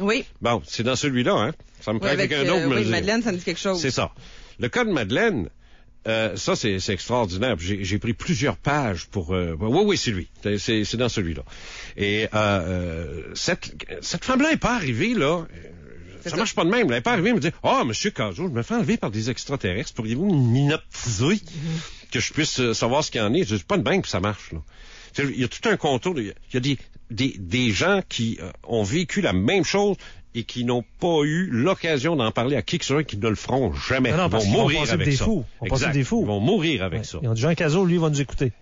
Oui. Bon, c'est dans celui-là, hein? Ça me prend quelqu'un d'autre me le Oui, dire. Madeleine, ça me dit quelque chose. C'est ça. Le cas de Madeleine, ça, c'est extraordinaire. J'ai pris plusieurs pages pour... oui, c'est lui. C'est dans celui-là. Et cette femme-là n'est pas arrivée, là... Ça marche pas de même. Elle n'est pas arrivée et me dit « Ah, monsieur Cazot, je me fais enlever par des extraterrestres. Pourriez-vous m'inoptiser que je puisse savoir ce qu'il y en est? » Je dis « Pas de même que ça marche, là. » Il y a tout un contour. Il y a des gens qui ont vécu la même chose et qui n'ont pas eu l'occasion d'en parler à qui que ce soit, qui ne le feront jamais. Non, ils vont mourir avec ça. Des fous. Ils vont mourir avec ça. Ils ont dit Jean Cazot, lui, va nous écouter.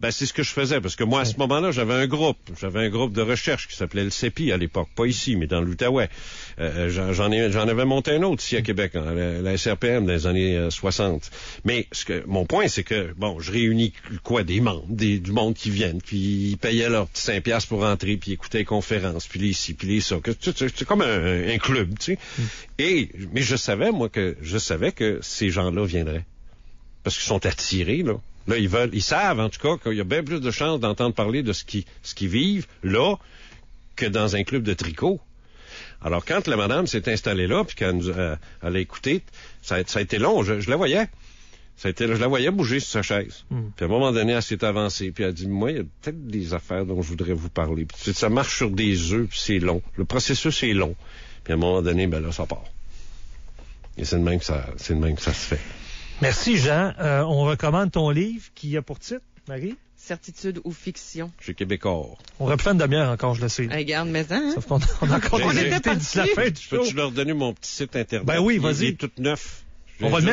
Ben, c'est ce que je faisais, parce que moi, à ce moment-là, j'avais un groupe de recherche qui s'appelait le CEPI à l'époque, pas ici, mais dans l'Outaouais. J'en avais monté un autre ici à Québec, la SRPM des années 60. Mais mon point, c'est que, bon, je réunis des membres, du monde qui viennent, puis ils payaient leurs petits 5 piastres pour rentrer, puis écoutaient les conférences, puis les ci, puis les ça. C'est comme un club, tu sais. Mais je savais que ces gens-là viendraient. Parce qu'ils sont attirés, là. Là, ils savent, en tout cas, qu'il y a bien plus de chances d'entendre parler de ce qu'ils vivent, là, que dans un club de tricot. Alors, quand la madame s'est installée là, puis qu'elle a écouté, ça a été long, je la voyais. Je la voyais bouger sur sa chaise. Puis à un moment donné, elle s'est avancée, puis elle a dit, moi, il y a peut-être des affaires dont je voudrais vous parler. Puis ça marche sur des œufs, puis c'est long. Le processus est long. Puis à un moment donné, ben là, ça part. Et c'est de même que ça se fait. Merci, Jean. On recommande ton livre qui a pour titre, Marie? Certitude ou fiction. Chez Québécois. On aurait pu faire une demi-heure encore, je le sais. Regarde, mais hein? Sauf qu'on a encore on était d'ici la fin du show. Peux-tu leur donner mon petit site Internet? Ben oui, vas-y. Il est tout neuf. On va le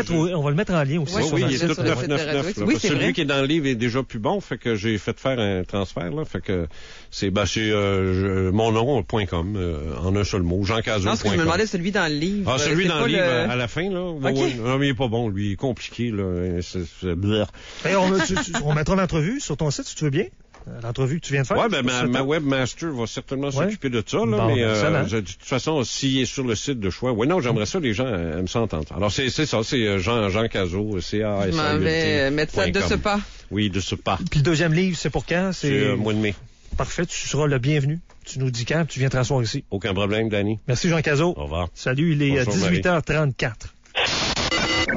mettre en lien aussi. Oui, il est tout 999. Oui, c'est celui vrai. qui est dans le livre est déjà plus bon, fait que j'ai fait faire un transfert, là, fait que c'est mon nom.com, en un seul mot, jeancazot.com. Non, parce que je me demandais celui dans le livre. Ah, celui dans le livre, à la fin, là. Okay. Non, mais il est pas bon, lui, il est compliqué, là. Hey, on mettra l'entrevue sur ton site, si tu veux bien. L'entrevue que tu viens de faire. Ouais, ben, ma webmaster va certainement s'occuper de ça, là, bon, mais, de toute façon, s'il est sur le site de choix, non, j'aimerais ça, les gens aiment ça entendre. Alors, c'est ça, c'est Jean Cazot, C-A-S-A-U-L-T. Je m'en vais mettre ça de ce pas. Oui, de ce pas. Puis le deuxième livre, c'est pour quand? C'est mois de mai. Parfait, tu seras le bienvenu. Tu nous dis quand, tu viens te rasseoir ici. Aucun problème, Danny. Merci, Jean Cazot. Au revoir. Salut, il est 18h34.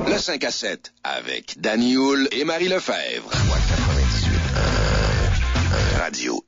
Le 5 à 7 avec Danny Houle et Marie Lefebvre. Radio